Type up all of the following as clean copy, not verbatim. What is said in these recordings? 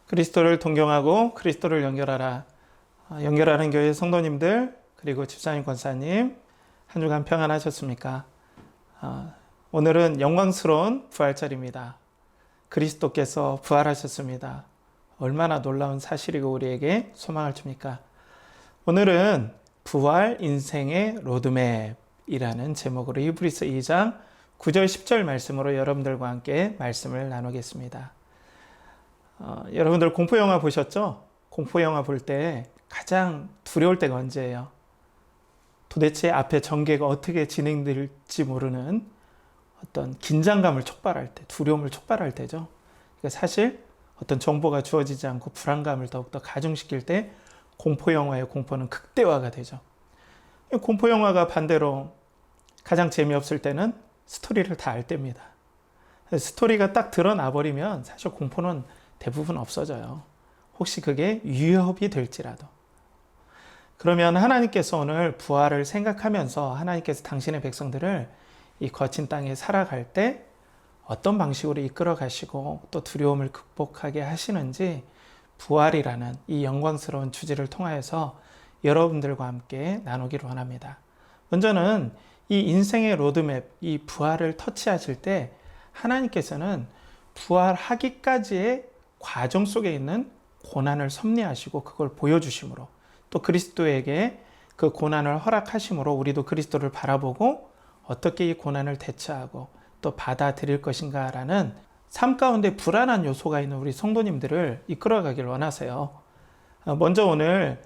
그리스도를 동경하고 그리스도를 연결하라. 연결하는 교회 성도님들, 그리고 집사님, 권사님, 한 주간 평안하셨습니까? 오늘은 영광스러운 부활절입니다. 그리스도께서 부활하셨습니다. 얼마나 놀라운 사실이고 우리에게 소망을 줍니까? 오늘은 부활 인생의 로드맵이라는 제목으로 히브리서 2장 9절 10절 말씀으로 여러분들과 함께 말씀을 나누겠습니다. 여러분들 공포영화 보셨죠? 공포영화 볼 때 가장 두려울 때가 언제예요? 도대체 앞에 전개가 어떻게 진행될지 모르는 어떤 긴장감을 촉발할 때, 두려움을 촉발할 때죠. 그러니까 사실 어떤 정보가 주어지지 않고 불안감을 더욱더 가중시킬 때 공포영화의 공포는 극대화가 되죠. 공포영화가 반대로 가장 재미없을 때는 스토리를 다 알 때입니다. 스토리가 딱 드러나 버리면 사실 공포는 대부분 없어져요. 혹시 그게 위협이 될지라도. 그러면 하나님께서 오늘 부활을 생각하면서 하나님께서 당신의 백성들을 이 거친 땅에 살아갈 때 어떤 방식으로 이끌어 가시고 또 두려움을 극복하게 하시는지 부활이라는 이 영광스러운 주제를 통하여서 여러분들과 함께 나누기를 원합니다. 먼저는 이 인생의 로드맵, 이 부활을 터치하실 때 하나님께서는 부활하기까지의 과정 속에 있는 고난을 섭리하시고 그걸 보여주심으로 또 그리스도에게 그 고난을 허락하심으로 우리도 그리스도를 바라보고 어떻게 이 고난을 대처하고 또 받아들일 것인가라는 삶 가운데 불안한 요소가 있는 우리 성도님들을 이끌어가길 원하세요. 먼저 오늘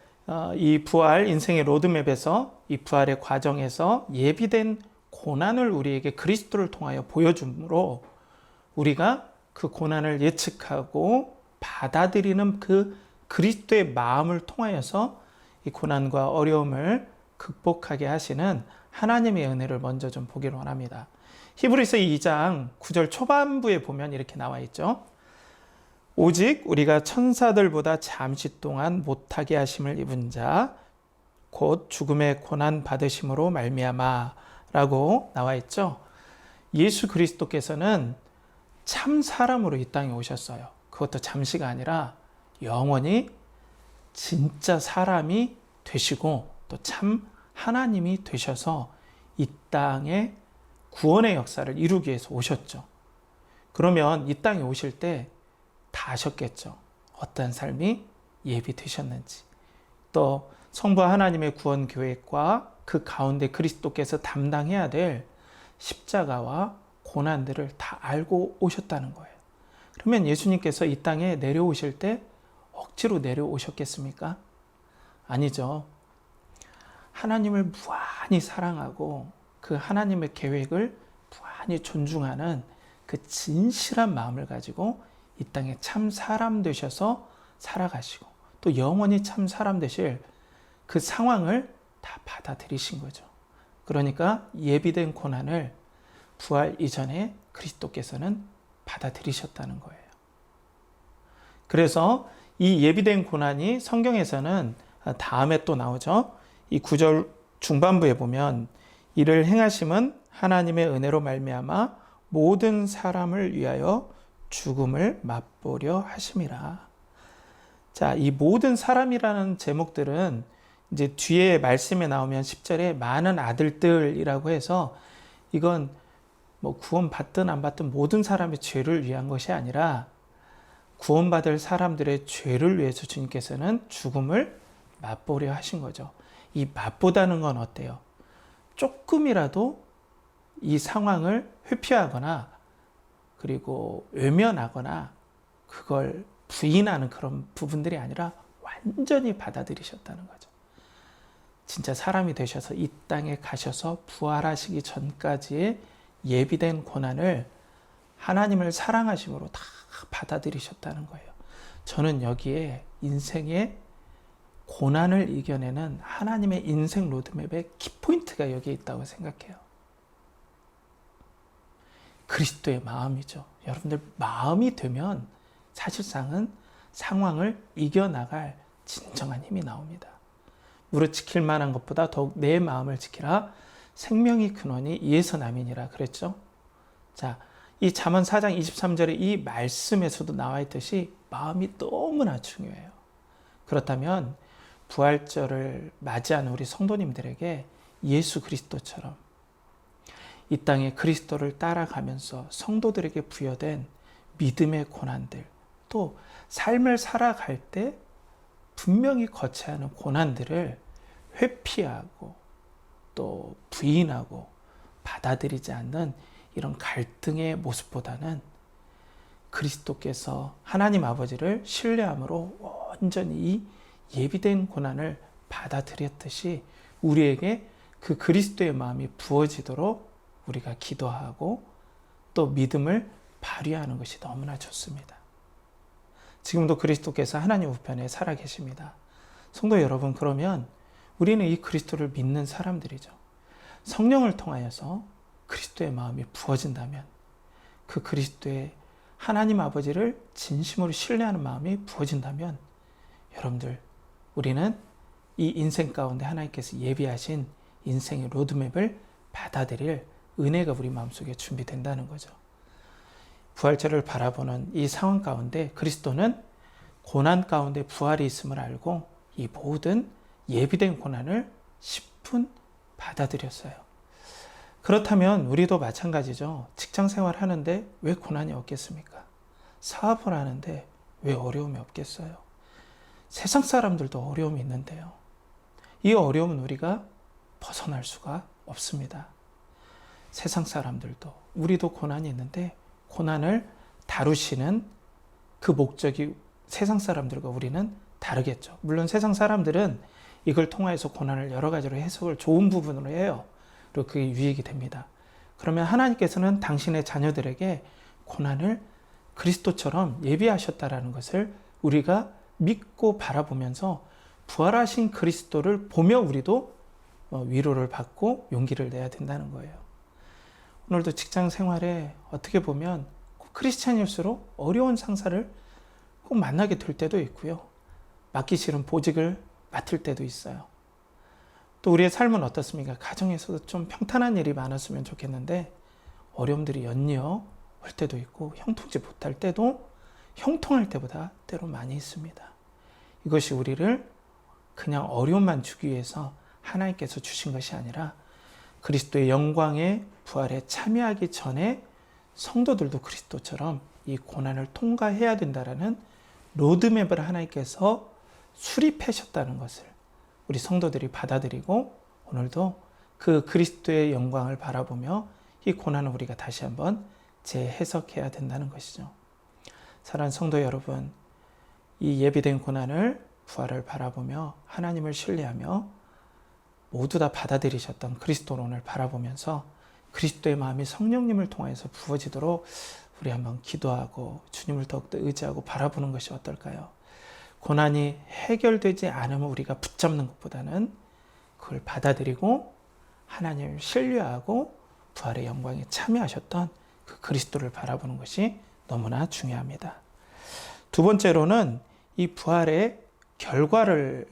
이 부활 인생의 로드맵에서 이 부활의 과정에서 예비된 고난을 우리에게 그리스도를 통하여 보여주므로 우리가 그 고난을 예측하고 받아들이는 그 그리스도의 마음을 통하여서 이 고난과 어려움을 극복하게 하시는 하나님의 은혜를 먼저 좀 보기를 원합니다. 히브리서 2장 9절 초반부에 보면 이렇게 나와 있죠. 오직 우리가 천사들보다 잠시 동안 못하게 하심을 입은 자 곧 죽음의 고난 받으심으로 말미암아 라고 나와 있죠. 예수 그리스도께서는 참 사람으로 이 땅에 오셨어요. 그것도 잠시가 아니라 영원히 진짜 사람이 되시고 또 참 하나님이 되셔서 이 땅에 구원의 역사를 이루기 위해서 오셨죠. 그러면 이 땅에 오실 때 다 아셨겠죠. 어떤 삶이 예비되셨는지. 또 성부와 하나님의 구원 계획과 그 가운데 그리스도께서 담당해야 될 십자가와 고난들을 다 알고 오셨다는 거예요. 그러면 예수님께서 이 땅에 내려오실 때 억지로 내려오셨겠습니까? 아니죠. 하나님을 무한히 사랑하고 그 하나님의 계획을 무한히 존중하는 그 진실한 마음을 가지고 이 땅에 참 사람 되셔서 살아가시고 또 영원히 참 사람 되실 그 상황을 다 받아들이신 거죠. 그러니까 예비된 고난을 부활 이전에 그리스도께서는 받아들이셨다는 거예요. 그래서 이 예비된 고난이 성경에서는 다음에 또 나오죠. 이 9절 중반부에 보면 이를 행하심은 하나님의 은혜로 말미암아 모든 사람을 위하여 죽음을 맛보려 하심이라. 자, 이 모든 사람이라는 제목들은 이제 뒤에 말씀에 나오면 10절에 많은 아들들이라고 해서 이건 뭐 구원받든 안 받든 모든 사람의 죄를 위한 것이 아니라 구원받을 사람들의 죄를 위해서 주님께서는 죽음을 맛보려 하신 거죠. 이 맛보다는 건 어때요? 조금이라도 이 상황을 회피하거나 그리고 외면하거나 그걸 부인하는 그런 부분들이 아니라 완전히 받아들이셨다는 거죠. 진짜 사람이 되셔서 이 땅에 가셔서 부활하시기 전까지의 예비된 고난을 하나님을 사랑하심으로 다 받아들이셨다는 거예요. 저는 여기에 인생의 고난을 이겨내는 하나님의 인생 로드맵의 키포인트가 여기에 있다고 생각해요. 그리스도의 마음이죠. 여러분들 마음이 되면 사실상은 상황을 이겨나갈 진정한 힘이 나옵니다. 무릇 지킬 만한 것보다 더욱 내 마음을 지키라. 생명이 근원이 이에서 남이니라 그랬죠. 자, 이 잠언 4장 23절의 이 말씀에서도 나와 있듯이 마음이 너무나 중요해요. 그렇다면 부활절을 맞이하는 우리 성도님들에게 예수 그리스도처럼 이 땅에 그리스도를 따라가면서 성도들에게 부여된 믿음의 고난들, 또 삶을 살아갈 때 분명히 거쳐야 하는 고난들을 회피하고 또 부인하고 받아들이지 않는 이런 갈등의 모습보다는 그리스도께서 하나님 아버지를 신뢰함으로 온전히 이 예비된 고난을 받아들였듯이 우리에게 그 그리스도의 마음이 부어지도록 우리가 기도하고 또 믿음을 발휘하는 것이 너무나 좋습니다. 지금도 그리스도께서 하나님 우편에 살아계십니다. 성도 여러분, 그러면 우리는 이 그리스도를 믿는 사람들이죠. 성령을 통하여서 그리스도의 마음이 부어진다면 그 그리스도의 하나님 아버지를 진심으로 신뢰하는 마음이 부어진다면 여러분들, 우리는 이 인생 가운데 하나님께서 예비하신 인생의 로드맵을 받아들일 은혜가 우리 마음속에 준비된다는 거죠. 부활절을 바라보는 이 상황 가운데 그리스도는 고난 가운데 부활이 있음을 알고 이 모든 예비된 고난을 10분 받아들였어요. 그렇다면 우리도 마찬가지죠. 직장 생활 하는데 왜 고난이 없겠습니까? 사업을 하는데 왜 어려움이 없겠어요? 세상 사람들도 어려움이 있는데요. 이 어려움은 우리가 벗어날 수가 없습니다. 세상 사람들도, 우리도 고난이 있는데 고난을 다루시는 그 목적이 세상 사람들과 우리는 다르겠죠. 물론 세상 사람들은 이걸 통해서 고난을 여러 가지로 해석을 좋은 부분으로 해요. 그리고 그게 유익이 됩니다. 그러면 하나님께서는 당신의 자녀들에게 고난을 그리스도처럼 예비하셨다라는 것을 우리가 믿고 바라보면서 부활하신 그리스도를 보며 우리도 위로를 받고 용기를 내야 된다는 거예요. 오늘도 직장 생활에 어떻게 보면 크리스찬일수록 어려운 상사를 꼭 만나게 될 때도 있고요. 맡기 싫은 보직을 맡을 때도 있어요. 또 우리의 삶은 어떻습니까? 가정에서도 좀 평탄한 일이 많았으면 좋겠는데 어려움들이 연이어 올 때도 있고 형통지 못할 때도 형통할 때보다 때로 많이 있습니다. 이것이 우리를 그냥 어려움만 주기 위해서 하나님께서 주신 것이 아니라 그리스도의 영광의 부활에 참여하기 전에 성도들도 그리스도처럼 이 고난을 통과해야 된다라는 로드맵을 하나님께서 수립하셨다는 것을 우리 성도들이 받아들이고 오늘도 그 그리스도의 영광을 바라보며 이 고난을 우리가 다시 한번 재해석해야 된다는 것이죠. 사랑하는 성도 여러분, 이 예비된 고난을 부활을 바라보며 하나님을 신뢰하며 모두 다 받아들이셨던 그리스도론을 바라보면서 그리스도의 마음이 성령님을 통해서 부어지도록 우리 한번 기도하고 주님을 더욱더 의지하고 바라보는 것이 어떨까요? 고난이 해결되지 않으면 우리가 붙잡는 것보다는 그걸 받아들이고 하나님을 신뢰하고 부활의 영광에 참여하셨던 그 그리스도를 바라보는 것이 너무나 중요합니다. 두 번째로는 이 부활의 결과를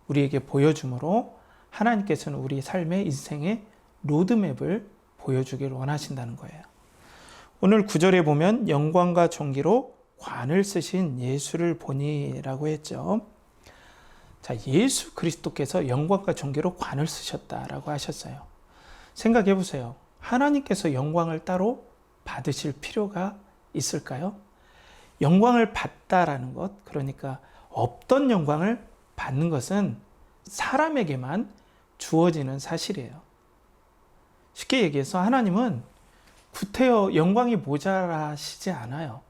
우리에게 보여주므로 하나님께서는 우리 삶의 인생의 로드맵을 보여주기를 원하신다는 거예요. 오늘 9절에 보면 영광과 존귀로 관을 쓰신 예수를 보니라고 했죠. 자, 예수 그리스도께서 영광과 존귀로 관을 쓰셨다라고 하셨어요. 생각해 보세요. 하나님께서 영광을 따로 받으실 필요가 있을까요? 영광을 받다라는 것, 그러니까 없던 영광을 받는 것은 사람에게만 주어지는 사실이에요. 쉽게 얘기해서 하나님은 구태여 영광이 모자라시지 않아요.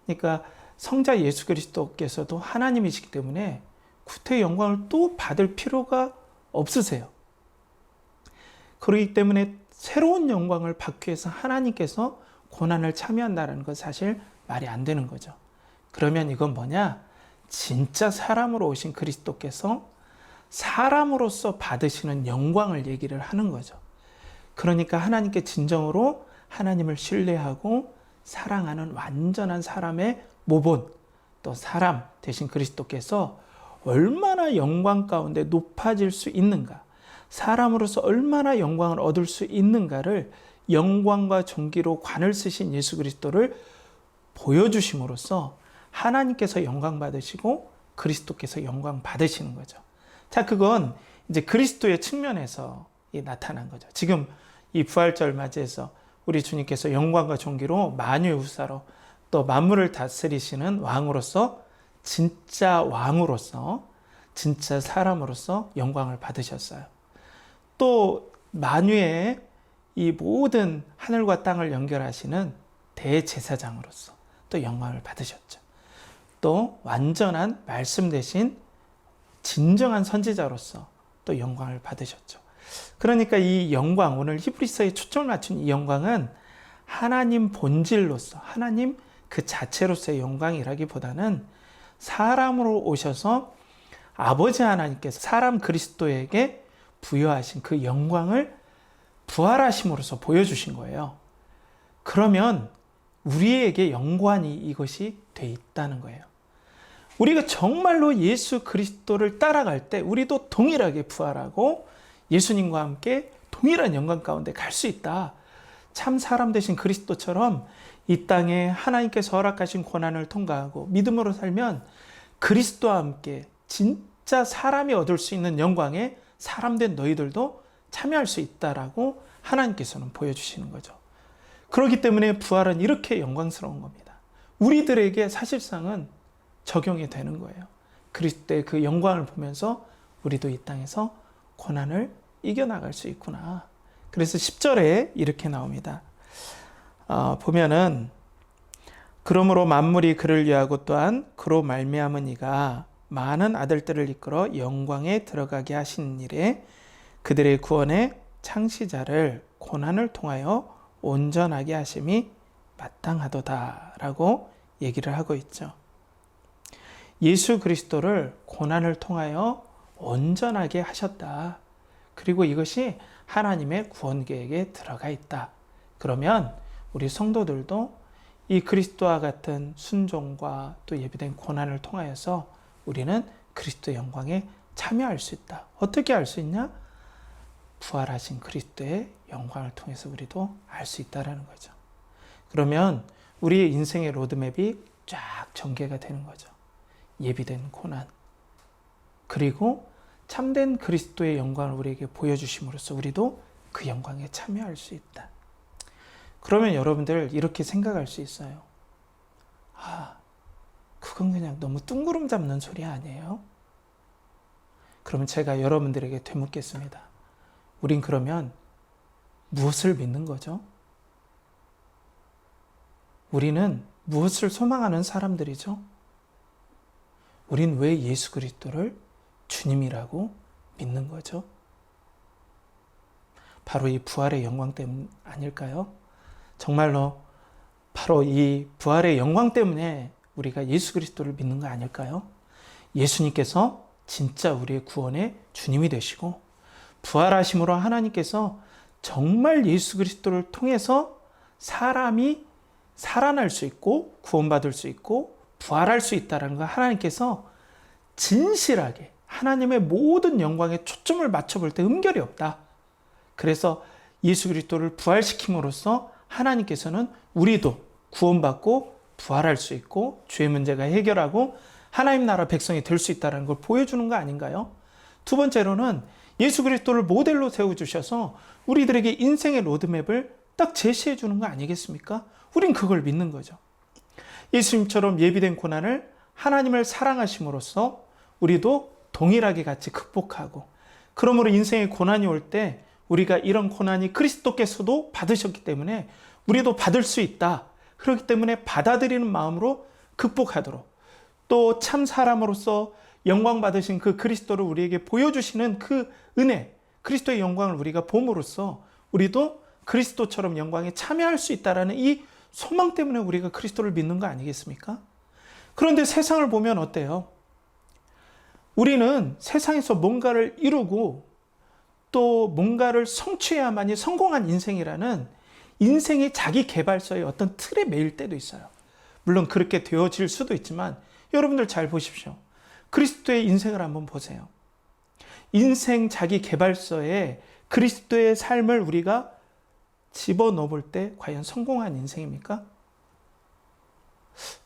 그러니까 성자 예수 그리스도께서도 하나님이시기 때문에 구태여 영광을 또 받을 필요가 없으세요. 그렇기 때문에 새로운 영광을 받기 위해서 하나님께서 고난을 참여한다는 건 사실 말이 안 되는 거죠. 그러면 이건 뭐냐? 진짜 사람으로 오신 그리스도께서 사람으로서 받으시는 영광을 얘기를 하는 거죠. 그러니까 하나님께 진정으로 하나님을 신뢰하고 사랑하는 완전한 사람의 모본, 또 사람 되신 그리스도께서 얼마나 영광 가운데 높아질 수 있는가, 사람으로서 얼마나 영광을 얻을 수 있는가를 영광과 존귀로 관을 쓰신 예수 그리스도를 보여주심으로써 하나님께서 영광 받으시고 그리스도께서 영광 받으시는 거죠. 자, 그건 이제 그리스도의 측면에서 나타난 거죠. 지금 이 부활절 맞이해서 우리 주님께서 영광과 존귀로 만유의 후사로 또 만물을 다스리시는 왕으로서, 진짜 왕으로서, 진짜 사람으로서 영광을 받으셨어요. 또 만유의 이 모든 하늘과 땅을 연결하시는 대제사장으로서 또 영광을 받으셨죠. 또 완전한 말씀 대신 진정한 선지자로서 또 영광을 받으셨죠. 그러니까 이 영광, 오늘 히브리서에 초점을 맞춘 이 영광은 하나님 본질로서, 하나님 그 자체로서의 영광이라기보다는 사람으로 오셔서 아버지 하나님께서 사람 그리스도에게 부여하신 그 영광을 부활하심으로써 보여주신 거예요. 그러면 우리에게 영광이 이것이 돼 있다는 거예요. 우리가 정말로 예수 그리스도를 따라갈 때 우리도 동일하게 부활하고 예수님과 함께 동일한 영광 가운데 갈 수 있다. 참 사람 되신 그리스도처럼 이 땅에 하나님께서 허락하신 고난을 통과하고 믿음으로 살면 그리스도와 함께 진짜 사람이 얻을 수 있는 영광에 사람된 너희들도 참여할 수 있다라고 하나님께서는 보여주시는 거죠. 그렇기 때문에 부활은 이렇게 영광스러운 겁니다. 우리들에게 사실상은 적용이 되는 거예요. 그리스도의 그 영광을 보면서 우리도 이 땅에서 고난을 이겨나갈 수 있구나. 그래서 10절에 이렇게 나옵니다. 보면은 그러므로 만물이 그를 위하고 또한 그로 말미암은 이가 많은 아들들을 이끌어 영광에 들어가게 하신 일에 그들의 구원의 창시자를 고난을 통하여 온전하게 하심이 마땅하도다라고 얘기를 하고 있죠. 예수 그리스도를 고난을 통하여 온전하게 하셨다. 그리고 이것이 하나님의 구원 계획에 들어가 있다. 그러면 우리 성도들도 이 그리스도와 같은 순종과 또 예비된 고난을 통하여서 우리는 그리스도의 영광에 참여할 수 있다. 어떻게 알 수 있냐? 부활하신 그리스도의 영광을 통해서 우리도 알 수 있다는 거죠. 그러면 우리의 인생의 로드맵이 쫙 전개가 되는 거죠. 예비된 고난, 그리고 참된 그리스도의 영광을 우리에게 보여주심으로써 우리도 그 영광에 참여할 수 있다. 그러면 여러분들 이렇게 생각할 수 있어요. 그건 그냥 너무 뜬구름 잡는 소리 아니에요? 그러면 제가 여러분들에게 되묻겠습니다. 우린 그러면 무엇을 믿는 거죠? 우리는 무엇을 소망하는 사람들이죠? 우린 왜 예수 그리스도를 주님이라고 믿는 거죠? 바로 이 부활의 영광 때문 아닐까요? 정말로 바로 이 부활의 영광 때문에 우리가 예수 그리스도를 믿는 거 아닐까요? 예수님께서 진짜 우리의 구원의 주님이 되시고 부활하심으로 하나님께서 정말 예수 그리스도를 통해서 사람이 살아날 수 있고 구원받을 수 있고 부활할 수 있다는 걸 하나님께서 진실하게 하나님의 모든 영광에 초점을 맞춰볼 때 음결이 없다. 그래서 예수 그리스도를 부활시킴으로써 하나님께서는 우리도 구원받고 부활할 수 있고 죄의 문제가 해결하고 하나님 나라 백성이 될 수 있다는 걸 보여주는 거 아닌가요? 두 번째로는 예수 그리스도를 모델로 세워주셔서 우리들에게 인생의 로드맵을 딱 제시해 주는 거 아니겠습니까? 우린 그걸 믿는 거죠. 예수님처럼 예비된 고난을 하나님을 사랑하심으로써 우리도 동일하게 같이 극복하고, 그러므로 인생의 고난이 올 때 우리가 이런 고난이 그리스도께서도 받으셨기 때문에 우리도 받을 수 있다. 그렇기 때문에 받아들이는 마음으로 극복하도록, 또 참 사람으로서 영광 받으신 그 그리스도를 우리에게 보여주시는 그 은혜, 그리스도의 영광을 우리가 봄으로써 우리도 그리스도처럼 영광에 참여할 수 있다는 이 소망 때문에 우리가 그리스도를 믿는 거 아니겠습니까? 그런데 세상을 보면 어때요? 우리는 세상에서 뭔가를 이루고 또 뭔가를 성취해야만이 성공한 인생이라는 인생이 자기 개발서의 어떤 틀에 매일 때도 있어요. 물론 그렇게 되어질 수도 있지만 여러분들 잘 보십시오. 그리스도의 인생을 한번 보세요. 인생 자기 개발서에 그리스도의 삶을 우리가 집어넣을 때 과연 성공한 인생입니까?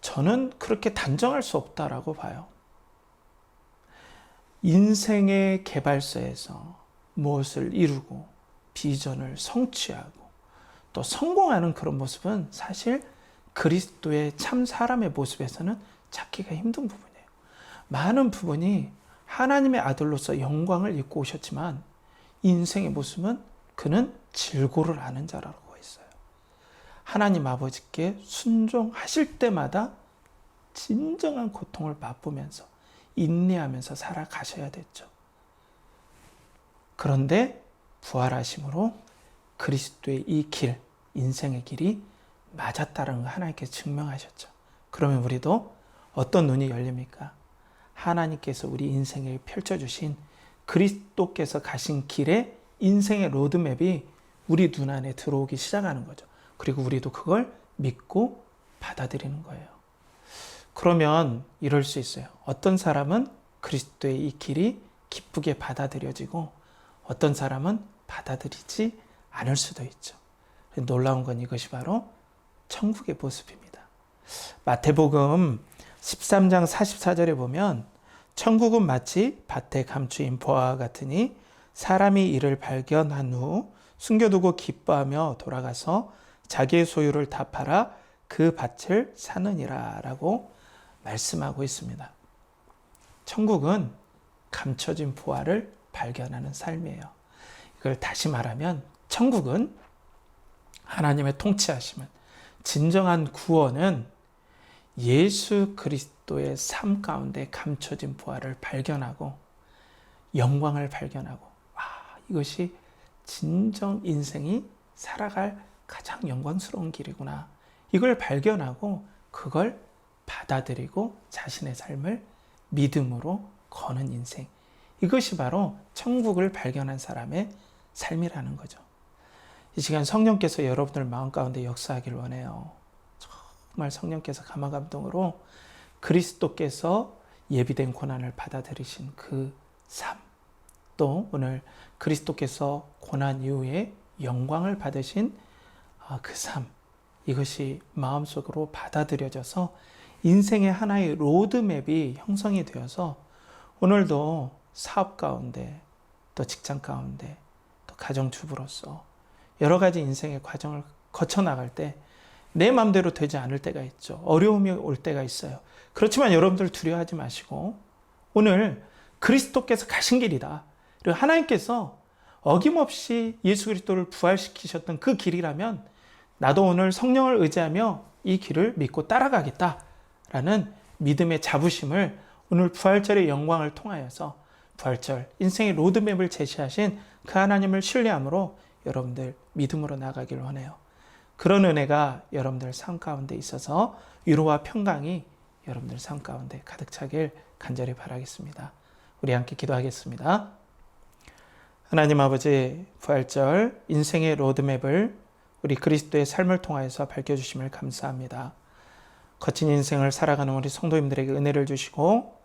저는 그렇게 단정할 수 없다라고 봐요. 인생의 개발서에서 무엇을 이루고 비전을 성취하고 또 성공하는 그런 모습은 사실 그리스도의 참 사람의 모습에서는 찾기가 힘든 부분이에요. 많은 부분이 하나님의 아들로서 영광을 입고 오셨지만 인생의 모습은 그는 질고를 아는 자라고 했어요. 하나님 아버지께 순종하실 때마다 진정한 고통을 맛보면서 인내하면서 살아가셔야 됐죠. 그런데 부활하심으로 그리스도의 이 길, 인생의 길이 맞았다는 걸 하나님께서 증명하셨죠. 그러면 우리도 어떤 눈이 열립니까? 하나님께서 우리 인생에 펼쳐주신 그리스도께서 가신 길에 인생의 로드맵이 우리 눈 안에 들어오기 시작하는 거죠. 그리고 우리도 그걸 믿고 받아들이는 거예요. 그러면 이럴 수 있어요. 어떤 사람은 그리스도의 이 길이 기쁘게 받아들여지고 어떤 사람은 받아들이지 않을 수도 있죠. 놀라운 건 이것이 바로 천국의 모습입니다. 마태복음 13장 44절에 보면 천국은 마치 밭에 감추인 보화와 같으니 사람이 이를 발견한 후 숨겨두고 기뻐하며 돌아가서 자기의 소유를 다 팔아 그 밭을 사느니라 라고 말씀하고 있습니다. 천국은 감춰진 보화를 발견하는 삶이에요. 이걸 다시 말하면 천국은 하나님의 통치하심은 진정한 구원은 예수 그리스도의 삶 가운데 감춰진 보화를 발견하고 영광을 발견하고 이것이 진정 인생이 살아갈 가장 영광스러운 길이구나. 이걸 발견하고 그걸 받아들이고 자신의 삶을 믿음으로 거는 인생. 이것이 바로 천국을 발견한 사람의 삶이라는 거죠. 이 시간 성령께서 여러분들 마음 가운데 역사하길 원해요. 정말 성령께서 감화감동으로 그리스도께서 예비된 고난을 받아들이신 그 삶, 또 오늘 그리스도께서 고난 이후에 영광을 받으신 그 삶, 이것이 마음속으로 받아들여져서 인생의 하나의 로드맵이 형성이 되어서 오늘도 사업 가운데 또 직장 가운데 또 가정주부로서 여러 가지 인생의 과정을 거쳐 나갈 때 내 마음대로 되지 않을 때가 있죠. 어려움이 올 때가 있어요. 그렇지만 여러분들 두려워하지 마시고 오늘 그리스도께서 가신 길이다. 그리고 하나님께서 어김없이 예수 그리스도를 부활시키셨던 그 길이라면 나도 오늘 성령을 의지하며 이 길을 믿고 따라가겠다라는 믿음의 자부심을 오늘 부활절의 영광을 통하여서 부활절 인생의 로드맵을 제시하신 그 하나님을 신뢰함으로 여러분들 믿음으로 나가길 원해요. 그런 은혜가 여러분들 삶 가운데 있어서 위로와 평강이 여러분들 삶 가운데 가득 차길 간절히 바라겠습니다. 우리 함께 기도하겠습니다. 하나님 아버지, 부활절 인생의 로드맵을 우리 그리스도의 삶을 통하여서 밝혀주심을 감사합니다. 거친 인생을 살아가는 우리 성도님들에게 은혜를 주시고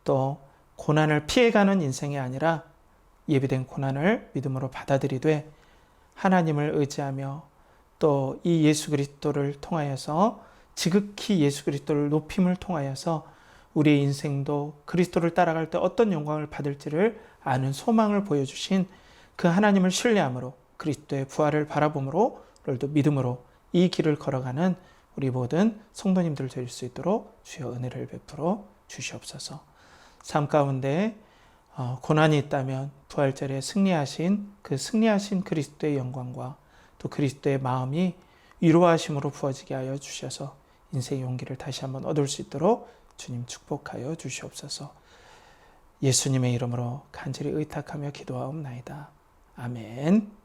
또 고난을 피해가는 인생이 아니라 예비된 고난을 믿음으로 받아들이되 하나님을 의지하며 또 이 예수 그리스도를 통하여서 지극히 예수 그리스도를 높임을 통하여서 우리의 인생도 그리스도를 따라갈 때 어떤 영광을 받을지를 아는 소망을 보여주신 그 하나님을 신뢰함으로 그리스도의 부활을 바라봄으로 오늘도 믿음으로 이 길을 걸어가는 우리 모든 성도님들 될 수 있도록 주여 은혜를 베풀어 주시옵소서. 삶 가운데 고난이 있다면 부활절에 승리하신 그 승리하신 그리스도의 영광과 또 그리스도의 마음이 위로하심으로 부어지게 하여 주셔서 인생의 용기를 다시 한번 얻을 수 있도록 주님 축복하여 주시옵소서. 예수님의 이름으로 간절히 의탁하며 기도하옵나이다. 아멘.